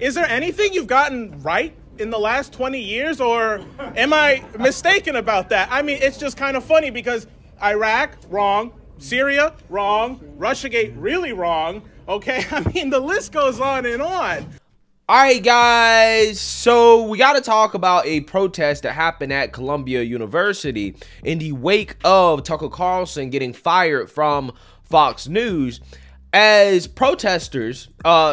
is there anything you've gotten right in the last 20 years, or am I mistaken about that? I mean, it's just kind of funny because Iraq, wrong. Syria, wrong. Russiagate, really wrong. Okay, I mean, the list goes on and on. All right, guys, so we got to talk about a protest that happened at Columbia University in the wake of Tucker Carlson getting fired from Fox News, as protesters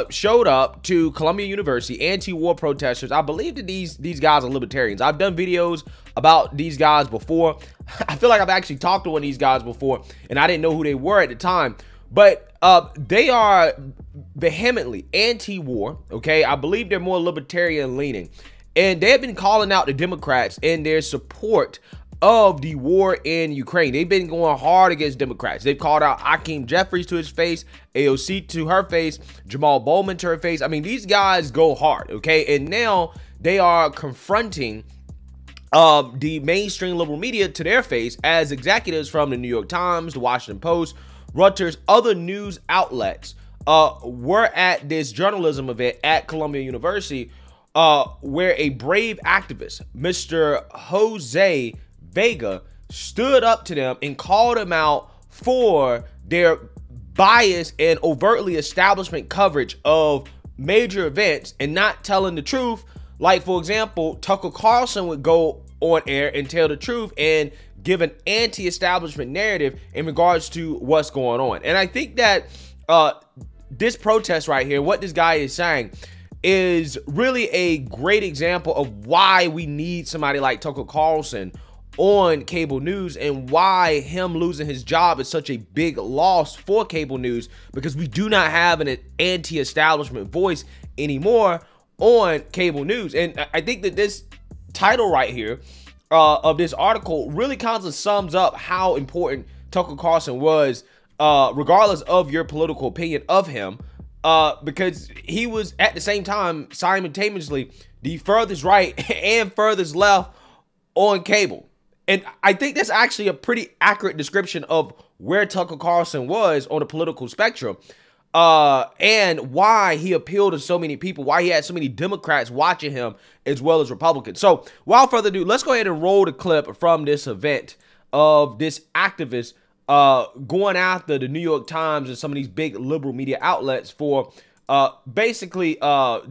showed up to Columbia University, anti-war protesters. I believe that these guys are libertarians. I've done videos about these guys before. I feel like I've actually talked to one of these guys before, and I didn't know who they were at the time. But they are vehemently anti-war, okay? I believe they're more libertarian leaning. And they have been calling out the Democrats in their support of the war in Ukraine. They've been going hard against Democrats. They've called out Hakeem Jeffries to his face, AOC to her face, Jamal Bowman to her face. I mean, these guys go hard, okay? And now they are confronting the mainstream liberal media to their face as executives from the New York Times, the Washington Post, Reuters, other news outlets were at this journalism event at Columbia University where a brave activist, Mr. Jose Vega, stood up to them and called them out for their bias and overtly establishment coverage of major events and not telling the truth. Like, for example, Tucker Carlson would go on air and tell the truth and give an anti-establishment narrative in regards to what's going on. And I think that this protest right here, what this guy is saying, is really a great example of why we need somebody like Tucker Carlson on cable news and why him losing his job is such a big loss for cable news, because we do not have an anti-establishment voice anymore on cable news. And I think that this title right here of this article really kind of sums up how important Tucker Carlson was, regardless of your political opinion of him, because he was at the same time simultaneously the furthest right and furthest left on cable. And I think that's actually a pretty accurate description of where Tucker Carlson was on the political spectrum, and why he appealed to so many people, why he had so many Democrats watching him as well as Republicans. So without further ado, let's go ahead and roll the clip from this event of this activist going after the New York Times and some of these big liberal media outlets for basically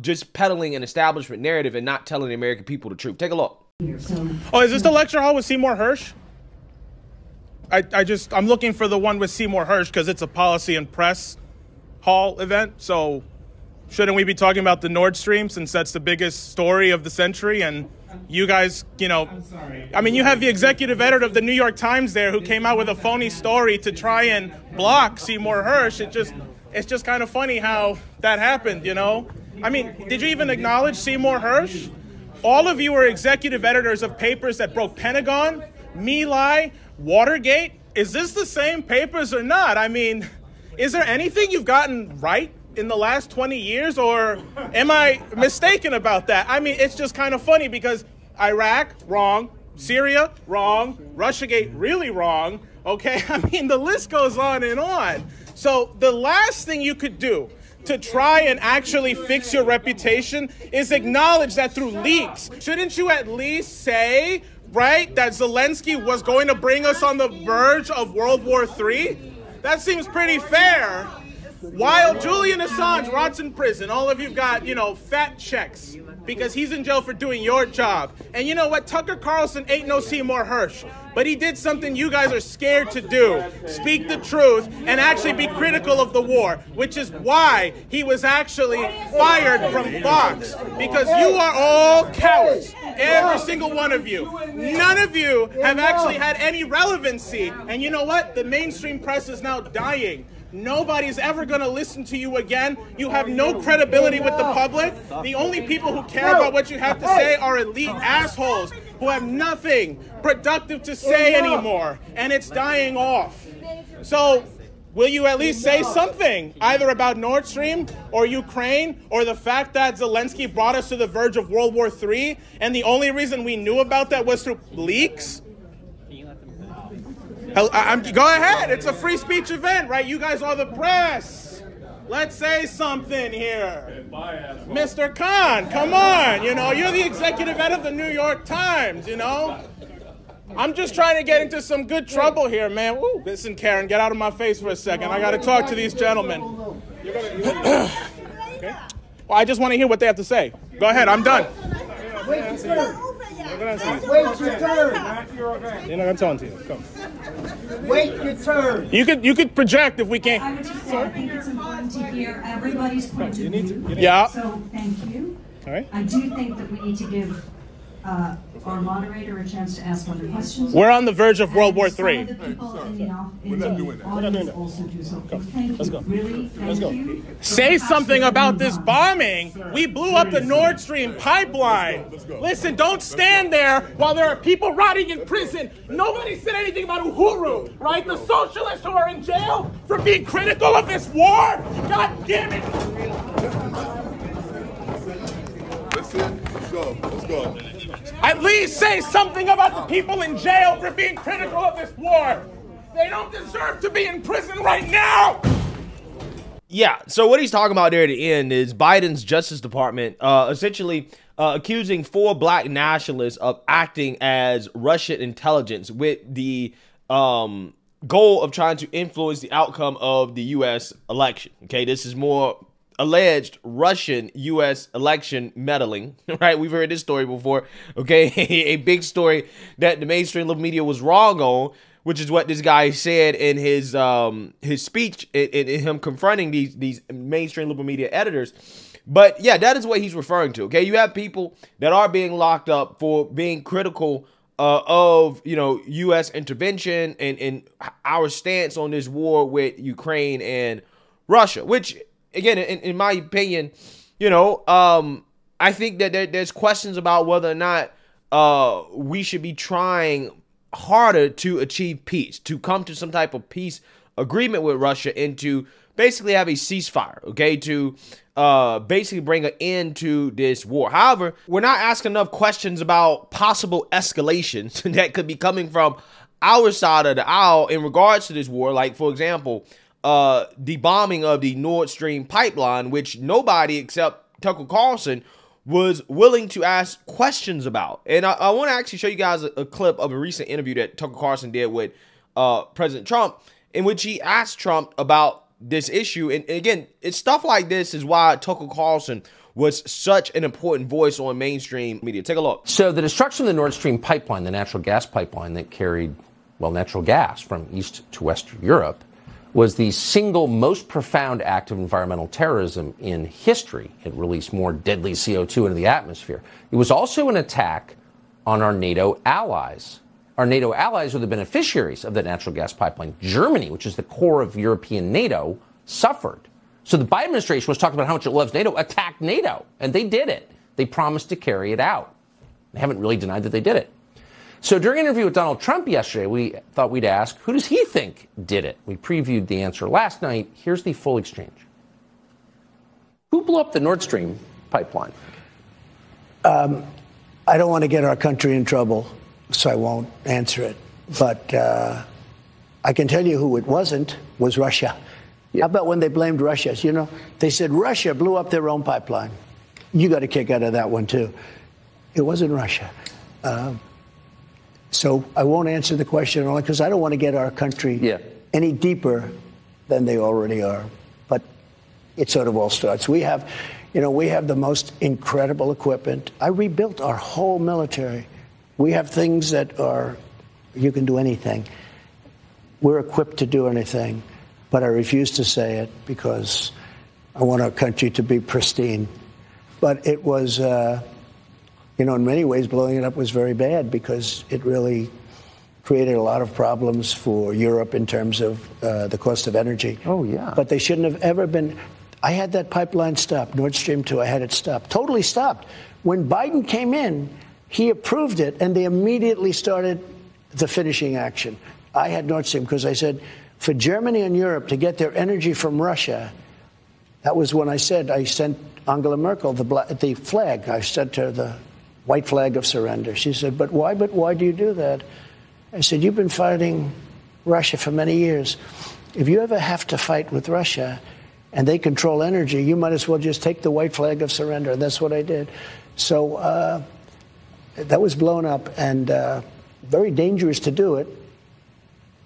just peddling an establishment narrative and not telling the American people the truth. Take a look. Oh, is this the lecture hall with Seymour Hersh? I'm looking for the one with Seymour Hersh because it's a policy and press hall event. So shouldn't we be talking about the Nord Stream, since that's the biggest story of the century? And you guys, you know, I mean, you have the executive editor of the New York Times there who came out with a phony story to try and block Seymour Hersh. It's just kind of funny how that happened, you know? I mean, did you even acknowledge Seymour Hersh? All of you are executive editors of papers that broke Pentagon, My Lai, Watergate. Is this the same papers or not? I mean, is there anything you've gotten right in the last 20 years, or am I mistaken about that? I mean, it's just kind of funny because Iraq, wrong. Syria, wrong. Russiagate, really wrong. Okay, I mean, the list goes on and on. So the last thing you could do to try and actually fix your reputation is acknowledge that through leaks. Shouldn't you at least say, right, that Zelensky was going to bring us on the verge of World War III? That seems pretty fair. While Julian Assange rots in prison, all of you've got, you know, fat checks because he's in jail for doing your job. And you know what? Tucker Carlson ain't no Seymour Hersh, but he did something you guys are scared to do. Speak the truth and actually be critical of the war, which is why he was actually fired from Fox, because you are all cowards. Every single one of you. None of you have actually had any relevancy. And you know what? The mainstream press is now dying. Nobody's ever going to listen to you again. You have no credibility with the public. The only people who care about what you have to say are elite assholes who have nothing productive to say anymore. And it's dying off. So will you at least say something, either about Nord Stream or Ukraine or the fact that Zelensky brought us to the verge of World War III and the only reason we knew about that was through leaks? Go ahead. It's a free speech event, right? You guys are the press. Let's say something here. Mr. Kahn, come on. You know, you're the executive editor of the New York Times, you know. I'm just trying to get into some good trouble here, man. Woo. Listen, Karen, get out of my face for a second. I got to talk to these gentlemen. Okay. Well, I just want to hear what they have to say. Go ahead, I'm done. Wait your turn. You're not going to tell them to you. Come. Wait your turn. You could project if we can't. I would just say I think it's important to hear everybody's point of view. Yeah. So thank you. All right. I do think that we need to give our moderator a chance to ask other questions. We're on the verge of World War III. Some of the people in the audience also do so. Let's go. Really, thank you. Say something about this bombing. We blew up the Nord Stream pipeline. Listen, don't stand there while there are people rotting in prison. Nobody said anything about Uhuru, right? The socialists who are in jail for being critical of this war. God damn it. That's it. Let's go. Let's go. At least say something about the people in jail for being critical of this war. They don't deserve to be in prison right now. Yeah, so what he's talking about there at the end is Biden's Justice Department essentially accusing 4 black nationalists of acting as Russian intelligence with the goal of trying to influence the outcome of the U.S. election. Okay, this is more alleged Russian U.S. election meddling, right? We've heard this story before, okay? A big story that the mainstream liberal media was wrong on, which is what this guy said in his speech, in him confronting these mainstream liberal media editors. But yeah, that is what he's referring to, okay? You have people that are being locked up for being critical of, you know, U.S. intervention and our stance on this war with Ukraine and Russia, which, again, in my opinion, you know, I think that there's questions about whether or not we should be trying harder to achieve peace, to come to some type of peace agreement with Russia and to basically have a ceasefire, okay, to basically bring an end to this war. However, we're not asking enough questions about possible escalations that could be coming from our side of the aisle in regards to this war. Like, for example, the bombing of the Nord Stream pipeline, which nobody except Tucker Carlson was willing to ask questions about. And I want to actually show you guys a clip of a recent interview that Tucker Carlson did with President Trump, in which he asked Trump about this issue. And again, it's stuff like this is why Tucker Carlson was such an important voice on mainstream media. Take a look. So the destruction of the Nord Stream pipeline, the natural gas pipeline that carried, well, natural gas from East to Western Europe, was the single most profound act of environmental terrorism in history. It released more deadly CO2 into the atmosphere. It was also an attack on our NATO allies. Our NATO allies are the beneficiaries of that natural gas pipeline. Germany, which is the core of European NATO, suffered. So the Biden administration was talking about how much it loves NATO, attacked NATO, and they did it. They promised to carry it out. They haven't really denied that they did it. So during an interview with Donald Trump yesterday, we thought we'd ask, who does he think did it? We previewed the answer last night. Here's the full exchange. Who blew up the Nord Stream pipeline? I don't want to get our country in trouble, so I won't answer it. But I can tell you who it wasn't, was Russia. Yeah. How about when they blamed Russia? You know, they said Russia blew up their own pipeline. You got a kick out of that one, too. It wasn't Russia. So I won't answer the question only because I don't want to get our country any deeper than they already are. But it sort of all starts. We have the most incredible equipment. I rebuilt our whole military. We have things that are, you can do anything. We're equipped to do anything. But I refuse to say it because I want our country to be pristine. But it was... in many ways, blowing it up was very bad because it really created a lot of problems for Europe in terms of the cost of energy. Oh, yeah. But they shouldn't have ever been. I had that pipeline stopped, Nord Stream 2. I had it stopped, totally stopped. When Biden came in, he approved it, and they immediately started the finishing action. I had Nord Stream because I said, for Germany and Europe to get their energy from Russia, that was when I said I sent Angela Merkel the flag. I sent her the white flag of surrender. She said, but why do you do that? I said, you've been fighting Russia for many years. If you ever have to fight with Russia and they control energy, you might as well just take the white flag of surrender. And that's what I did. So that was blown up, and very dangerous to do it.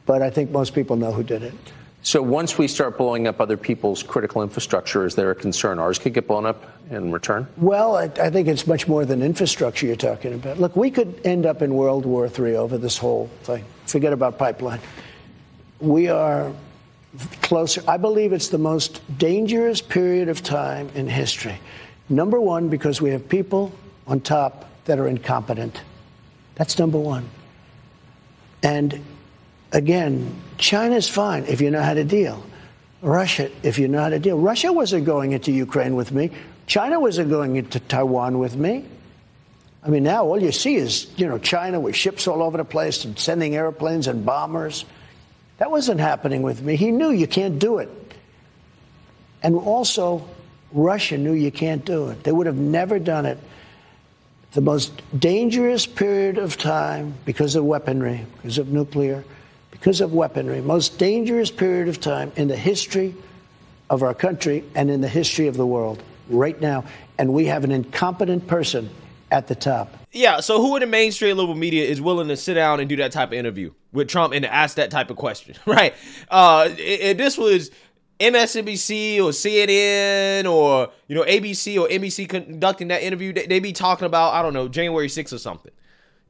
But I think most people know who did it. So once we start blowing up other people's critical infrastructure, is there a concern ours could get blown up in return? Well, I think it's much more than infrastructure you're talking about. Look, we could end up in World War III over this whole thing. Forget about pipeline. We are closer. I believe it's the most dangerous period of time in history. Number one, because we have people on top that are incompetent. That's number one. And again, China's fine if you know how to deal. Russia, if you know how to deal. Russia wasn't going into Ukraine with me. China wasn't going into Taiwan with me. I mean, now all you see is, China with ships all over the place and sending airplanes and bombers. That wasn't happening with me. He knew you can't do it. And also, Russia knew you can't do it. They would have never done it. The most dangerous period of time because of weaponry, because of nuclear, because of weaponry, most dangerous period of time in the history of our country and in the history of the world right now. And we have an incompetent person at the top. Yeah, so who in the mainstream liberal media is willing to sit down and do that type of interview with Trump and to ask that type of question, right? If this was MSNBC or CNN or, ABC or NBC conducting that interview, they'd be talking about, I don't know, January 6th or something.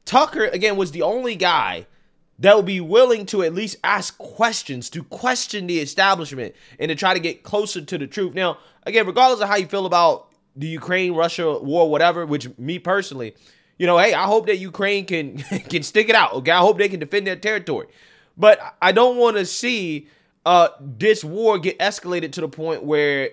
Tucker, again, was the only guy that would be willing to at least ask questions, to question the establishment and to try to get closer to the truth. Now, again, regardless of how you feel about the Ukraine-Russia war, whatever, which me personally, hey, I hope that Ukraine can stick it out, okay? I hope they can defend their territory. But I don't want to see this war get escalated to the point where,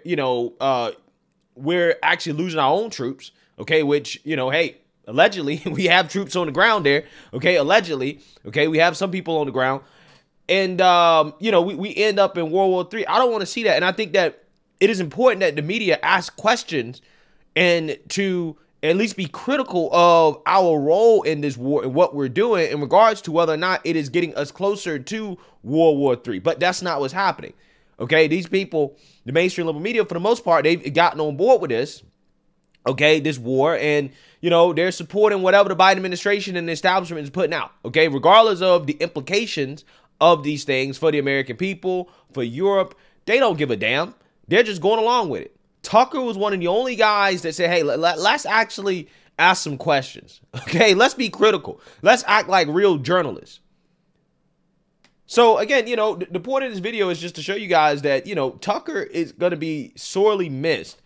we're actually losing our own troops, okay? Which, hey, allegedly, we have troops on the ground there, okay? Allegedly, okay? We have some people on the ground. And, we end up in World War III. I don't want to see that. And I think that it is important that the media ask questions and to at least be critical of our role in this war and what we're doing in regards to whether or not it is getting us closer to World War III. But that's not what's happening, okay? These people, the mainstream liberal media, for the most part, they've gotten on board with this, okay, this war, and, they're supporting whatever the Biden administration and the establishment is putting out, okay, regardless of the implications of these things for the American people, for Europe. They don't give a damn. They're just going along with it. Tucker was one of the only guys that said, hey, let's actually ask some questions, okay? Let's be critical. Let's act like real journalists. So, again, the point of this video is just to show you guys that, Tucker is going to be sorely missed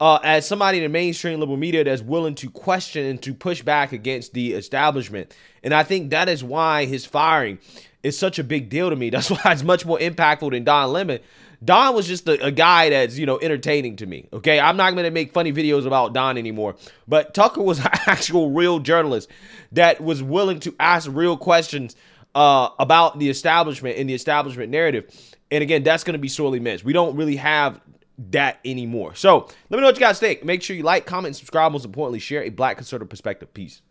as somebody in the mainstream liberal media that's willing to question and to push back against the establishment. And I think that is why his firing is such a big deal to me. That's why it's much more impactful than Don Lemon. Don was just a guy that's, entertaining to me, okay? I'm not going to make funny videos about Don anymore. But Tucker was an actual real journalist that was willing to ask real questions about the establishment and the establishment narrative. And again, that's going to be sorely missed. We don't really have that anymore. So let me know what you guys think. Make sure you like, comment, and subscribe. Most importantly, share a Black conservative perspective. Peace.